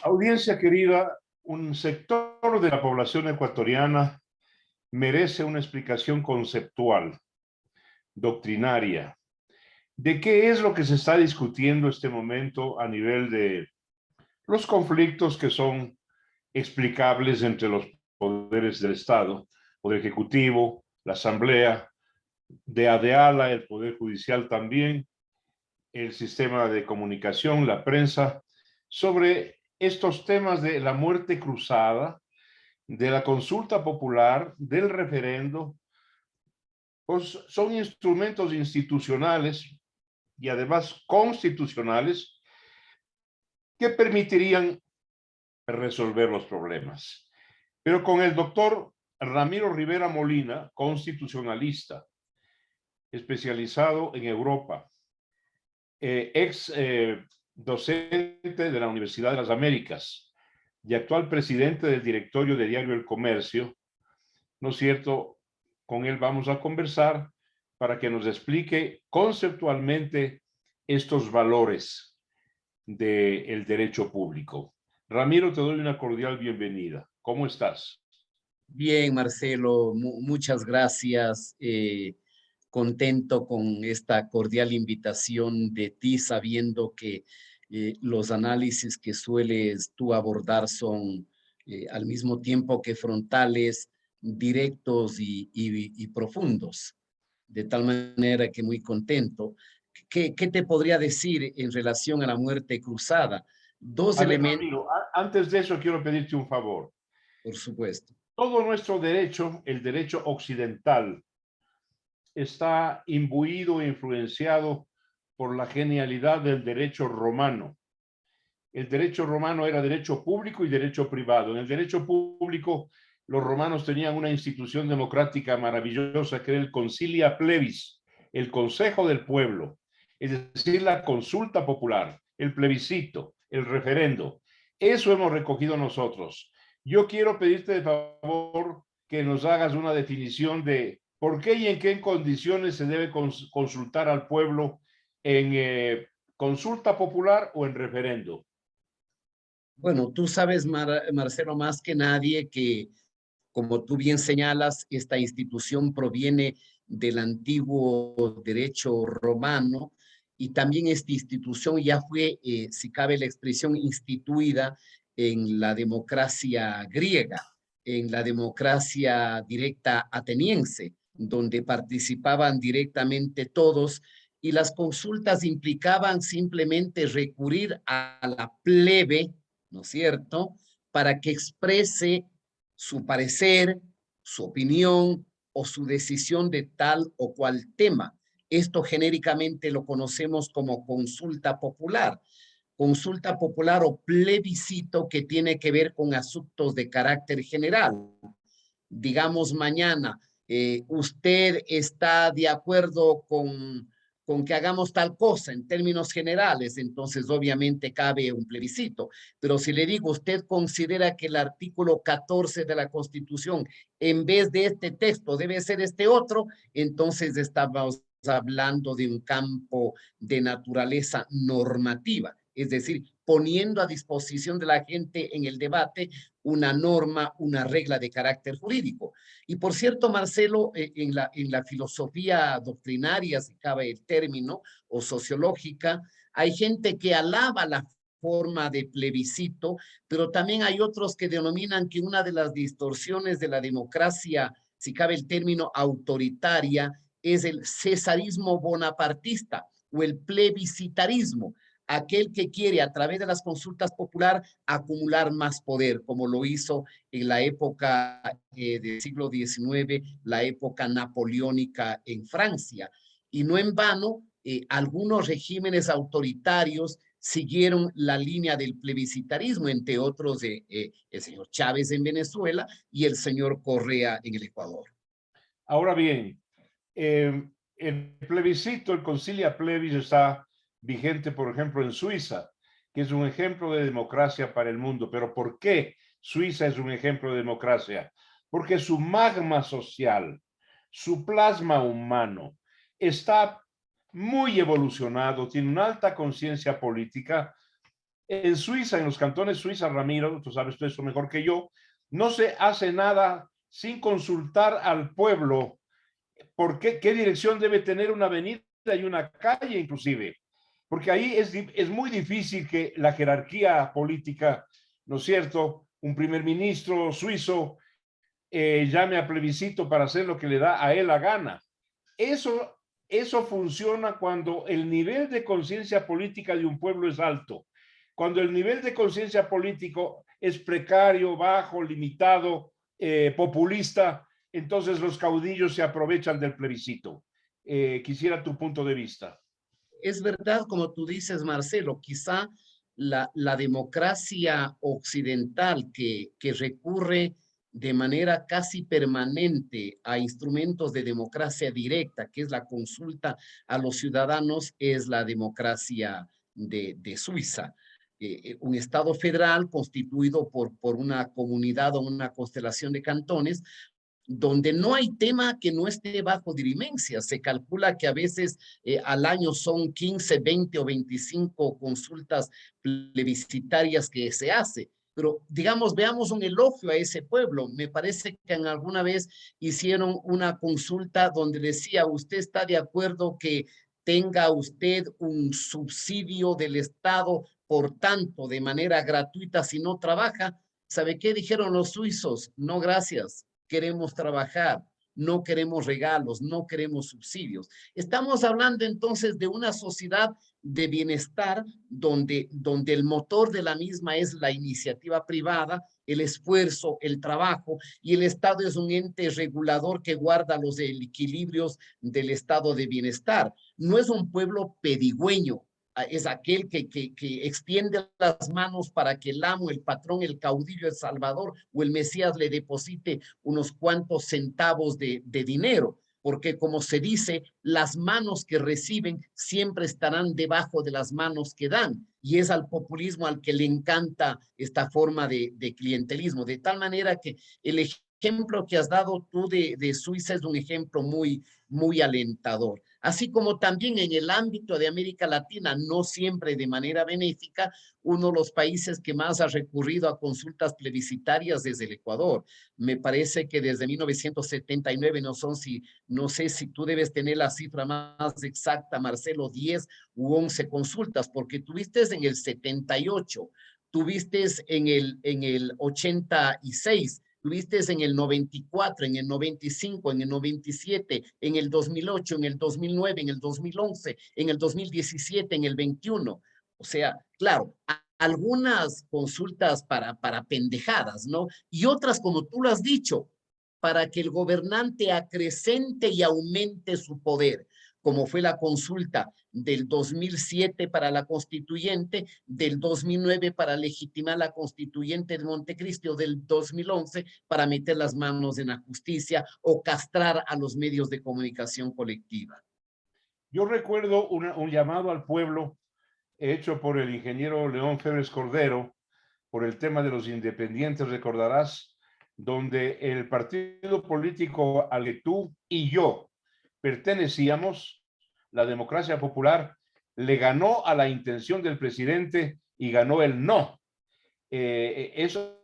Audiencia querida, un sector de la población ecuatoriana merece una explicación conceptual, doctrinaria, de qué es lo que se está discutiendo en este momento a nivel de los conflictos que son explicables entre los poderes del Estado, Poder Ejecutivo, la Asamblea, de ADEALA, el Poder Judicial también, el sistema de comunicación, la prensa, sobre estos temas de la muerte cruzada, de la consulta popular, del referendo, pues son instrumentos institucionales y además constitucionales que permitirían resolver los problemas. Pero con el doctor Ramiro Rivera Molina, constitucionalista, especializado en Europa, ex docente de la Universidad de las Américas y actual presidente del directorio de Diario El Comercio, ¿no es cierto? Con él vamos a conversar para que nos explique conceptualmente estos valores del derecho público. Ramiro, te doy una cordial bienvenida. ¿Cómo estás? Bien, Marcelo, muchas gracias. Contento con esta cordial invitación de ti, sabiendo que los análisis que sueles tú abordar son al mismo tiempo que frontales, directos y profundos. De tal manera que muy contento. ¿Qué te podría decir en relación a la muerte cruzada? Dos A ver, elementos, Ramiro, antes de eso quiero pedirte un favor. por supuesto. Todo nuestro derecho, el derecho occidental, está imbuido e influenciado por la genialidad del derecho romano. El derecho romano era derecho público y derecho privado. En el derecho público, los romanos tenían una institución democrática maravillosa que era el Concilia Plebis, el Consejo del Pueblo, es decir, la consulta popular, el plebiscito, el referendo. Eso hemos recogido nosotros. Yo quiero pedirte de favor que nos hagas una definición de por qué y en qué condiciones se debe consultar al pueblo en consulta popular o en referendo. Bueno, tú sabes, Marcelo, más que nadie que, como tú bien señalas, esta institución proviene del antiguo derecho romano y también esta institución ya fue, si cabe la expresión, instituida en la democracia griega, en la democracia directa ateniense, donde participaban directamente todos y las consultas implicaban simplemente recurrir a la plebe, ¿no es cierto?, para que exprese su parecer, su opinión o su decisión de tal o cual tema. Esto genéricamente lo conocemos como consulta popular o plebiscito que tiene que ver con asuntos de carácter general. Digamos mañana, usted está de acuerdo con que hagamos tal cosa en términos generales, entonces obviamente cabe un plebiscito. Pero si le digo, usted considera que el artículo 14 de la Constitución, en vez de este texto, debe ser este otro, entonces estamos hablando de un campo de naturaleza normativa, es decir, poniendo a disposición de la gente en el debate una norma, una regla de carácter jurídico. Y por cierto, Marcelo, en la filosofía doctrinaria, si cabe el término, o sociológica, hay gente que alaba la forma de plebiscito, pero también hay otros que denominan que una de las distorsiones de la democracia, si cabe el término autoritaria, es el cesarismo bonapartista o el plebiscitarismo, aquel que quiere a través de las consultas populares acumular más poder, como lo hizo en la época del siglo XIX, la época napoleónica en Francia. Y no en vano, algunos regímenes autoritarios siguieron la línea del plebiscitarismo, entre otros el señor Chávez en Venezuela y el señor Correa en el Ecuador. Ahora bien, el plebiscito, el Concilia Plebis está vigente, por ejemplo, en Suiza, que es un ejemplo de democracia para el mundo. Pero ¿por qué Suiza es un ejemplo de democracia? Porque su magma social, su plasma humano, está muy evolucionado, tiene una alta conciencia política En Suiza, en los cantones suizas, Ramiro, tú sabes eso mejor que yo, no se hace nada sin consultar al pueblo por qué dirección debe tener una avenida y una calle inclusive, porque ahí es muy difícil que la jerarquía política, ¿no es cierto?, un primer ministro suizo llame a plebiscito para hacer lo que le da a él la gana. Eso, eso funciona cuando el nivel de conciencia política de un pueblo es alto. Cuando el nivel de conciencia político es precario, bajo, limitado, populista, entonces los caudillos se aprovechan del plebiscito. Quisiera tu punto de vista. Es verdad, como tú dices, Marcelo, quizá la democracia occidental que recurre de manera casi permanente a instrumentos de democracia directa, que es la consulta a los ciudadanos, es la democracia de Suiza. Un Estado federal constituido por una comunidad o una constelación de cantones, donde no hay tema que no esté bajo dirimencia. Se calcula que a veces al año son 15, 20 o 25 consultas plebiscitarias que se hace. Pero digamos, veamos un elogio a ese pueblo. Me parece que en alguna vez hicieron una consulta donde decía, ¿usted está de acuerdo que tenga usted un subsidio del Estado, por tanto, de manera gratuita si no trabaja? ¿Sabe qué dijeron los suizos? No, gracias, queremos trabajar, no queremos regalos, no queremos subsidios. Estamos hablando entonces de una sociedad de bienestar donde el motor de la misma es la iniciativa privada, el esfuerzo, el trabajo, y el Estado es un ente regulador que guarda los equilibrios del estado de bienestar. No es un pueblo pedigüeño, es aquel que extiende las manos para que el amo, el patrón, el caudillo, el salvador o el Mesías le deposite unos cuantos centavos de dinero, porque como se dice, las manos que reciben siempre estarán debajo de las manos que dan, y es al populismo al que le encanta esta forma de clientelismo, de tal manera que el ejemplo que has dado tú de Suiza es un ejemplo muy alentador. Así como también en el ámbito de América Latina, no siempre de manera benéfica, uno de los países que más ha recurrido a consultas plebiscitarias es el Ecuador. Me parece que desde 1979, no sé si tú debes tener la cifra más exacta, Marcelo, 10 u 11 consultas, porque tuviste en el 78, tuviste en el 86, tuviste en el 94, en el 95, en el 97, en el 2008, en el 2009, en el 2011, en el 2017, en el 21. O sea, claro, algunas consultas para pendejadas, ¿no? Y otras, como tú lo has dicho, para que el gobernante acrecente y aumente su poder, como fue la consulta del 2007 para la constituyente, del 2009 para legitimar la constituyente de Montecristi, o del 2011 para meter las manos en la justicia o castrar a los medios de comunicación colectiva. Yo recuerdo un llamado al pueblo hecho por el ingeniero León Febres Cordero por el tema de los independientes, recordarás, donde el partido político al que tú y yo pertenecíamos, la Democracia Popular, le ganó a la intención del presidente y ganó el no. Eso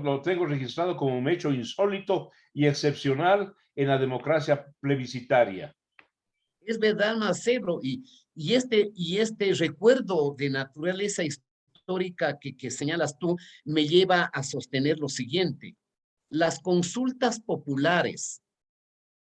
lo tengo registrado como un hecho insólito y excepcional en la democracia plebiscitaria. Es verdad, Marcelo, y este recuerdo de naturaleza histórica que señalas tú me lleva a sostener lo siguiente. Las consultas populares,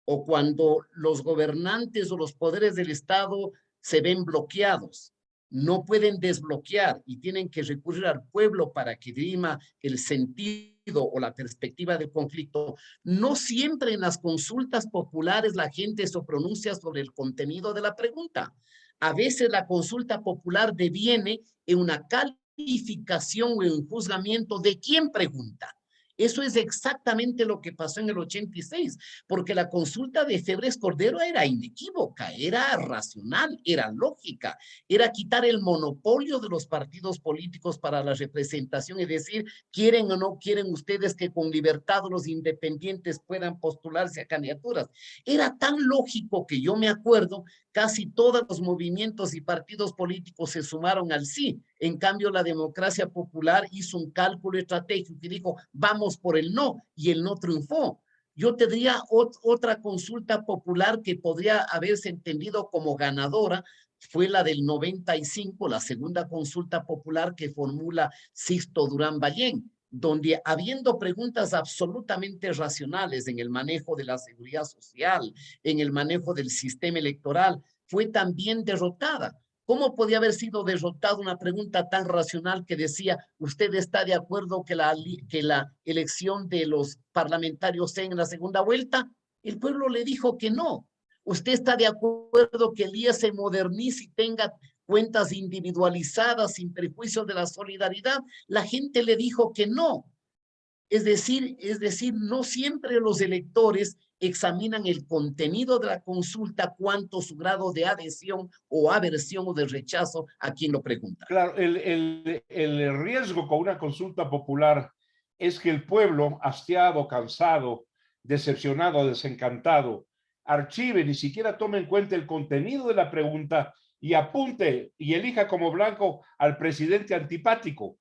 o cuando los gobernantes o los poderes del Estado se ven bloqueados, no pueden desbloquear y tienen que recurrir al pueblo para que dirima el sentido o la perspectiva del conflicto. No siempre en las consultas populares la gente se pronuncia sobre el contenido de la pregunta. A veces la consulta popular deviene en una calificación o en un juzgamiento de quién pregunta. Eso es exactamente lo que pasó en el 86, porque la consulta de Febres Cordero era inequívoca, era racional, era lógica, era quitar el monopolio de los partidos políticos para la representación y decir, ¿quieren o no quieren ustedes que con libertad los independientes puedan postularse a candidaturas? Era tan lógico que yo me acuerdo casi todos los movimientos y partidos políticos se sumaron al sí. En cambio, la democracia popular hizo un cálculo estratégico y dijo, vamos por el no, y el no triunfó. Yo tendría otra consulta popular que podría haberse entendido como ganadora, fue la del 95, la segunda consulta popular que formula Sixto Durán Ballén, donde habiendo preguntas absolutamente racionales en el manejo de la seguridad social, en el manejo del sistema electoral, fue también derrotada. ¿Cómo podía haber sido derrotada una pregunta tan racional que decía, ¿usted está de acuerdo que la elección de los parlamentarios sea en la segunda vuelta? El pueblo le dijo que no. ¿Usted está de acuerdo que el IES se modernice y tenga cuentas individualizadas sin prejuicio de la solidaridad? La gente le dijo que no. Es decir, no siempre los electores examinan el contenido de la consulta, cuánto su grado de adhesión o aversión o de rechazo a quien lo pregunta. Claro, el riesgo con una consulta popular es que el pueblo, hastiado, cansado, decepcionado, desencantado, archive, ni siquiera tome en cuenta el contenido de la pregunta y apunte y elija como blanco al presidente antipático.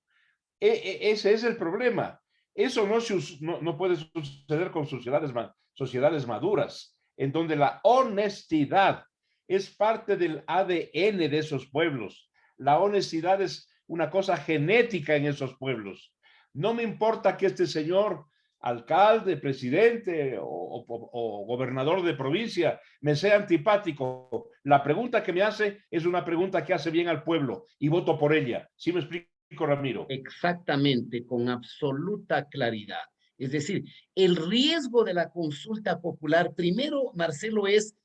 Ese es el problema. Eso no puede suceder con sociedades maduras, en donde la honestidad es parte del ADN de esos pueblos. La honestidad es una cosa genética en esos pueblos. No me importa que este señor alcalde, presidente o gobernador de provincia me sea antipático. La pregunta que me hace es una pregunta que hace bien al pueblo y voto por ella. ¿Sí me explico, Ramiro? Exactamente, con absoluta claridad. Es decir, el riesgo de la consulta popular, primero, Marcelo, es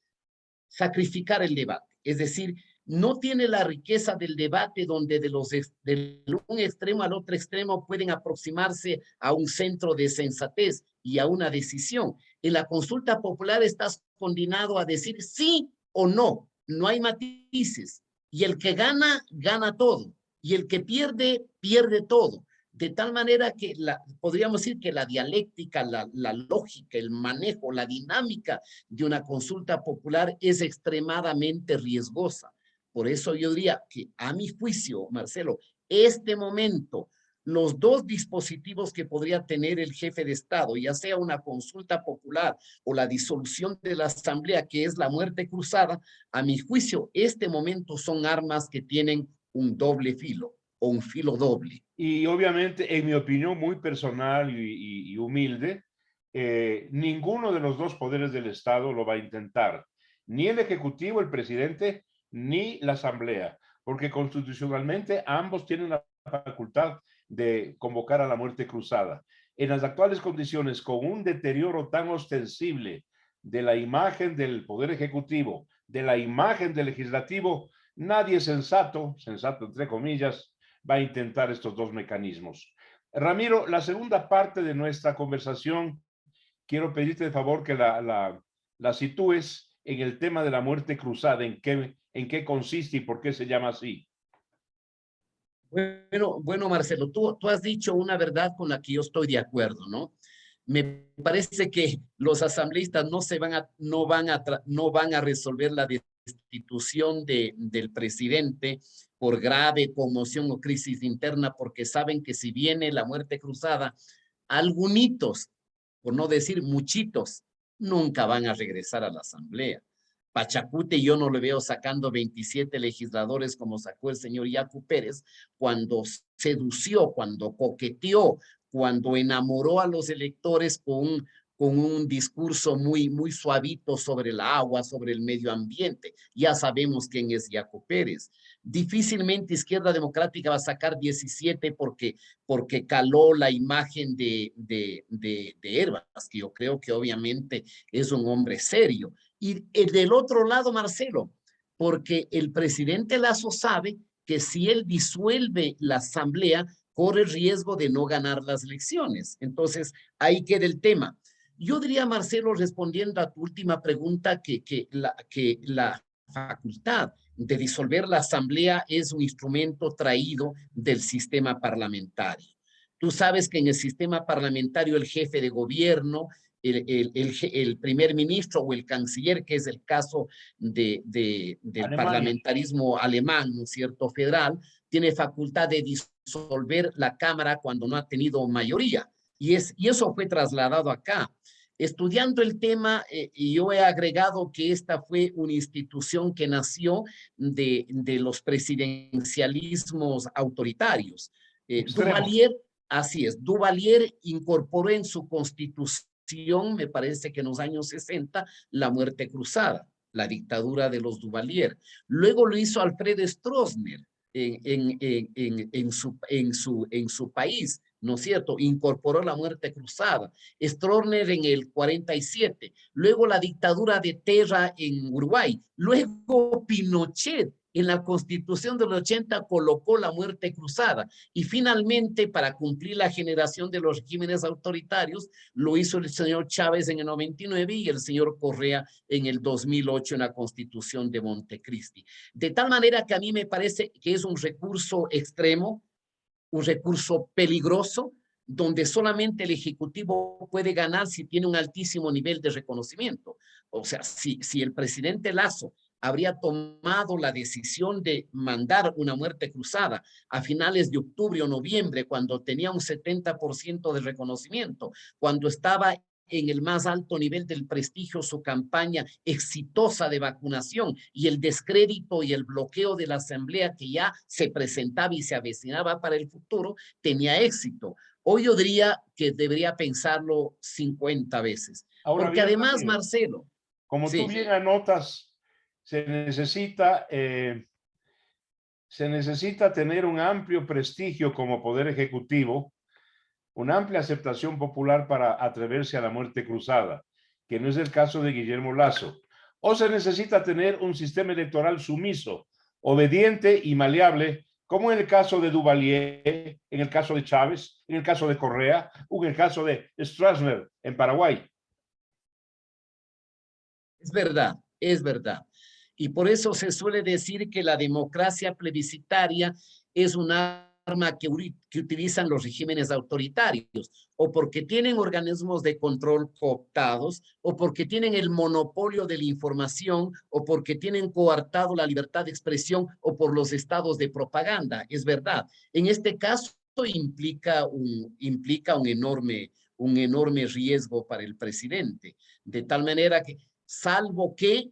sacrificar el debate. Es decir, no tiene la riqueza del debate donde de un extremo al otro extremo pueden aproximarse a un centro de sensatez y a una decisión. En la consulta popular estás condenado a decir sí o no. No hay matices. Y el que gana, gana todo. Y el que pierde, pierde todo. De tal manera que podríamos decir que la dialéctica, la lógica, el manejo, la dinámica de una consulta popular es extremadamente riesgosa. Por eso yo diría que a mi juicio, Marcelo, este momento, los dos dispositivos que podría tener el jefe de Estado, ya sea una consulta popular o la disolución de la Asamblea, que es la muerte cruzada, a mi juicio, este momento son armas que tienen un doble filo o un filo doble. Y obviamente, en mi opinión muy personal y humilde, ninguno de los dos poderes del Estado lo va a intentar, ni el Ejecutivo, el presidente, ni la Asamblea, porque constitucionalmente ambos tienen la facultad de convocar a la muerte cruzada. En las actuales condiciones, con un deterioro tan ostensible de la imagen del Poder Ejecutivo, de la imagen del Legislativo, nadie sensato entre comillas, va a intentar estos dos mecanismos. Ramiro, la segunda parte de nuestra conversación, quiero pedirte de favor que la sitúes en el tema de la muerte cruzada, en qué consiste y por qué se llama así. Bueno, Marcelo, tú has dicho una verdad con la que yo estoy de acuerdo, ¿no? Me parece que los asambleístas no van a resolver la destitución del presidente por grave conmoción o crisis interna, porque saben que si viene la muerte cruzada, algunitos, por no decir muchitos, nunca van a regresar a la asamblea. Pachacute yo no le veo sacando 27 legisladores como sacó el señor Yacu Pérez cuando sedució, cuando coqueteó, cuando enamoró a los electores con un discurso muy suavito sobre el agua, sobre el medio ambiente. Ya sabemos quién es Yacu Pérez. Difícilmente Izquierda Democrática va a sacar 17 porque caló la imagen de Herbas, que yo creo que obviamente es un hombre serio. Y del otro lado, Marcelo, porque el presidente Lasso sabe que si él disuelve la asamblea, corre riesgo de no ganar las elecciones. Entonces, ahí queda el tema. Yo diría, Marcelo, respondiendo a tu última pregunta, que la facultad de disolver la asamblea es un instrumento traído del sistema parlamentario. Tú sabes que en el sistema parlamentario el jefe de gobierno el primer ministro o el canciller, que es el caso del Alemania. parlamentarismo alemán, ¿no es cierto?, federal, tiene facultad de disolver la Cámara cuando no ha tenido mayoría. Y eso fue trasladado acá. Estudiando el tema, y yo he agregado que esta fue una institución que nació de los presidencialismos autoritarios. Extremos. Duvalier, así es, Duvalier incorporó en su constitución, me parece que en los años 60, la muerte cruzada, la dictadura de los Duvalier. Luego lo hizo Alfred Stroessner en su país, ¿no es cierto? Incorporó la muerte cruzada. Stroessner en el 47, luego la dictadura de Terra en Uruguay, luego Pinochet en la Constitución del 80 colocó la muerte cruzada y finalmente, para cumplir la generación de los regímenes autoritarios, lo hizo el señor Chávez en el 99 y el señor Correa en el 2008 en la Constitución de Montecristi. De tal manera que a mí me parece que es un recurso extremo, un recurso peligroso, donde solamente el Ejecutivo puede ganar si tiene un altísimo nivel de reconocimiento. O sea, si el presidente Lasso habría tomado la decisión de mandar una muerte cruzada a finales de octubre o noviembre, cuando tenía un 70% de reconocimiento, cuando estaba en el más alto nivel del prestigio su campaña exitosa de vacunación y el descrédito y el bloqueo de la Asamblea que ya se presentaba y se avecinaba para el futuro, tenía éxito. Hoy yo diría que debería pensarlo 50 veces. Ahora Porque bien, además, Ramiro, Marcelo, como tú sí, bien anotas, se necesita tener un amplio prestigio como poder ejecutivo, una amplia aceptación popular para atreverse a la muerte cruzada, que no es el caso de Guillermo Lasso. O se necesita tener un sistema electoral sumiso, obediente y maleable, como en el caso de Duvalier, en el caso de Chávez, en el caso de Correa, o en el caso de Stroessner en Paraguay. es verdad, es verdad. Y por eso se suele decir que la democracia plebiscitaria es un arma que utilizan los regímenes autoritarios, o porque tienen organismos de control cooptados, o porque tienen el monopolio de la información, o porque tienen coartado la libertad de expresión, o por los estados de propaganda. Es verdad. En este caso implica un enorme riesgo para el presidente, de tal manera que salvo que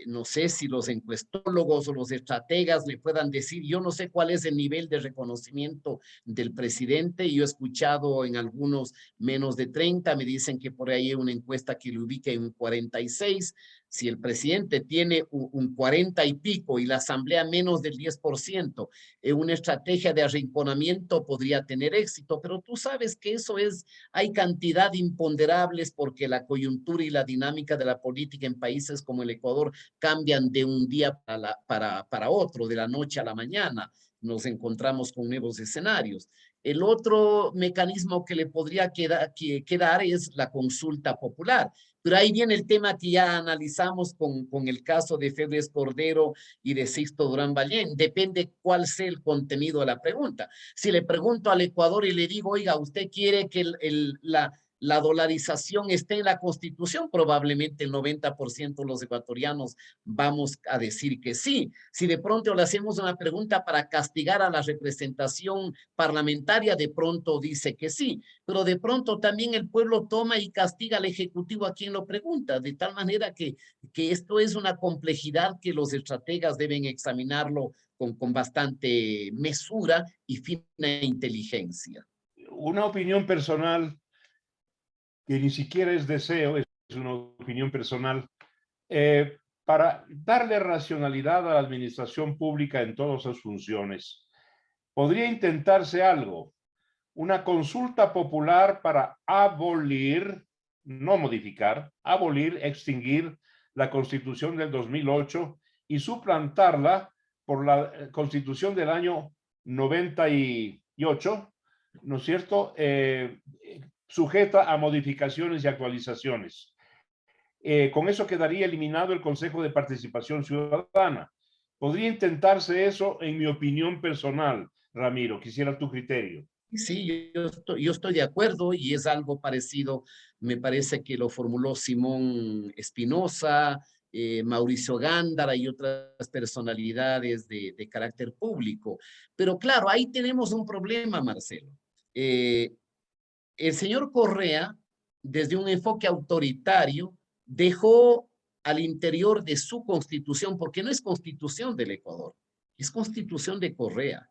no sé si los encuestólogos o los estrategas le puedan decir, yo no sé cuál es el nivel de reconocimiento del presidente, yo he escuchado en algunos menos de 30, me dicen que por ahí hay una encuesta que lo ubica en 46, si el presidente tiene un 40 y pico y la asamblea menos del 10%, una estrategia de arrinconamiento podría tener éxito, pero tú sabes que hay cantidad de imponderables porque la coyuntura y la dinámica de la política en países como el Ecuador cambian de un día para otro, de la noche a la mañana. Nos encontramos con nuevos escenarios. El otro mecanismo que le podría quedar es la consulta popular. Pero ahí viene el tema que ya analizamos con el caso de Febres Cordero y de Sixto Durán Ballén. Depende cuál sea el contenido de la pregunta. Si le pregunto al Ecuador y le digo, oiga, ¿usted quiere que la dolarización esté en la Constitución? Probablemente el 90% de los ecuatorianos vamos a decir que sí. Si de pronto le hacemos una pregunta para castigar a la representación parlamentaria, de pronto dice que sí. Pero de pronto también el pueblo toma y castiga al Ejecutivo a quien lo pregunta, de tal manera que esto es una complejidad que los estrategas deben examinarlo con bastante mesura y fina inteligencia. Una opinión personal, que ni siquiera es deseo, es una opinión personal, para darle racionalidad a la administración pública en todas sus funciones. Podría intentarse algo, una consulta popular para abolir, no modificar, abolir, extinguir la Constitución del 2008 y suplantarla por la Constitución del año 98, ¿no es cierto? Sujeta a modificaciones y actualizaciones. Con eso quedaría eliminado el Consejo de Participación Ciudadana. Podría intentarse eso, en mi opinión personal, Ramiro. Quisiera tu criterio. Sí, yo estoy de acuerdo y es algo parecido, me parece que lo formuló Simón Espinosa, Mauricio Gándara y otras personalidades de carácter público. Pero claro, ahí tenemos un problema, Marcelo. Eh, el señor Correa, desde un enfoque autoritario, dejó al interior de su constitución, porque no es constitución del Ecuador, es constitución de Correa.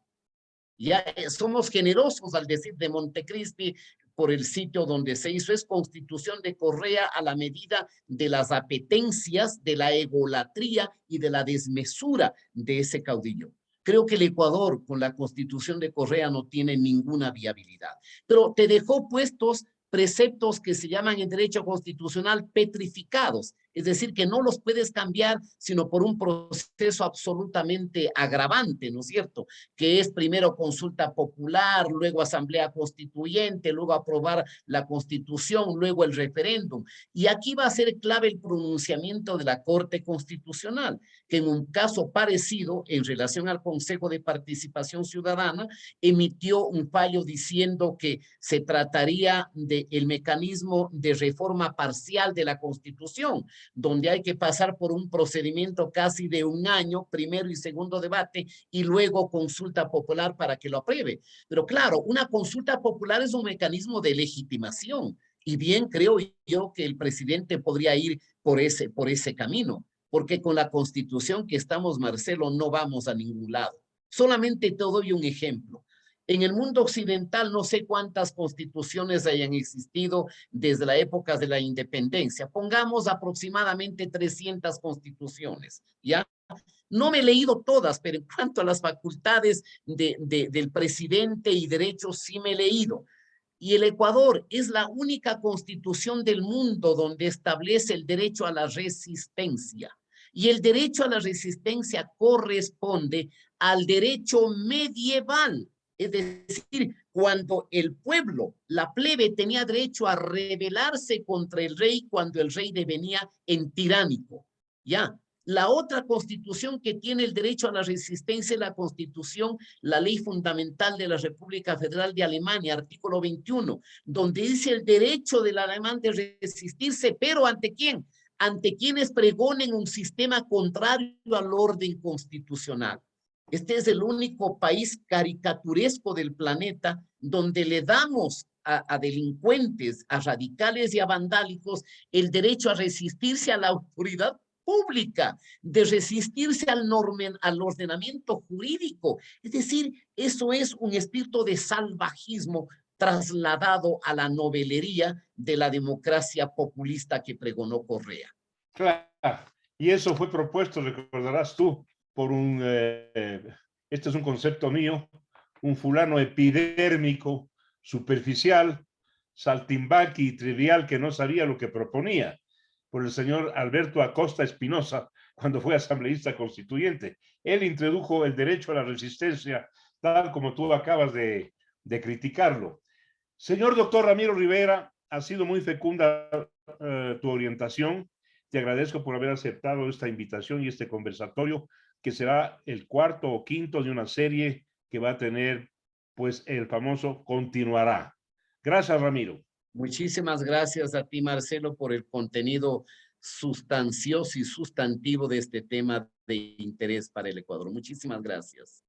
Ya somos generosos al decir de Montecristi por el sitio donde se hizo, es constitución de Correa a la medida de las apetencias, de la egolatría y de la desmesura de ese caudillo. Creo que el Ecuador con la constitución de Correa no tiene ninguna viabilidad, pero te dejó puestos preceptos que se llaman en derecho constitucional petrificados, es decir, que no los puedes cambiar sino por un proceso absolutamente agravante, ¿no es cierto? Que es primero consulta popular, luego asamblea constituyente, luego aprobar la constitución, luego el referéndum. Y aquí va a ser clave el pronunciamiento de la Corte Constitucional, que en un caso parecido, en relación al Consejo de Participación Ciudadana, emitió un fallo diciendo que se trataría del mecanismo de reforma parcial de la Constitución, donde hay que pasar por un procedimiento casi de un año, primero y segundo debate, y luego consulta popular para que lo apruebe. Pero claro, una consulta popular es un mecanismo de legitimación, y bien creo yo que el presidente podría ir por ese camino, porque con la constitución que estamos, Marcelo, no vamos a ningún lado. Solamente te doy un ejemplo. En el mundo occidental no sé cuántas constituciones hayan existido desde la época de la independencia. Pongamos aproximadamente 300 constituciones, ¿ya? No me he leído todas, pero en cuanto a las facultades del presidente y derechos, sí me he leído. Y el Ecuador es la única constitución del mundo donde establece el derecho a la resistencia. Y el derecho a la resistencia corresponde al derecho medieval. Es decir, cuando el pueblo, la plebe, tenía derecho a rebelarse contra el rey cuando el rey devenía en tiránico. ¿Ya? La otra constitución que tiene el derecho a la resistencia es la constitución, la ley fundamental de la República Federal de Alemania, artículo 21, donde dice el derecho del alemán de resistirse, pero ¿ante quién? Ante quienes pregonen un sistema contrario al orden constitucional. Este es el único país caricaturesco del planeta donde le damos a delincuentes, a radicales y a vandálicos el derecho a resistirse a la autoridad pública, de resistirse al ordenamiento jurídico. Es decir, eso es un espíritu de salvajismo trasladado a la novelería de la democracia populista que pregonó Correa. Claro, y eso fue propuesto, recordarás tú, por este es un concepto mío, un fulano epidérmico, superficial, saltimbanqui y trivial que no sabía lo que proponía, por el señor Alberto Acosta Espinosa, cuando fue asambleísta constituyente. Él introdujo el derecho a la resistencia, tal como tú acabas de criticarlo. Señor doctor Ramiro Rivera, ha sido muy fecunda tu orientación. Te agradezco por haber aceptado esta invitación y este conversatorio, que será el cuarto o quinto de una serie que va a tener, pues, el famoso Continuará. Gracias, Ramiro. Muchísimas gracias a ti, Marcelo, por el contenido sustancioso y sustantivo de este tema de interés para el Ecuador. Muchísimas gracias.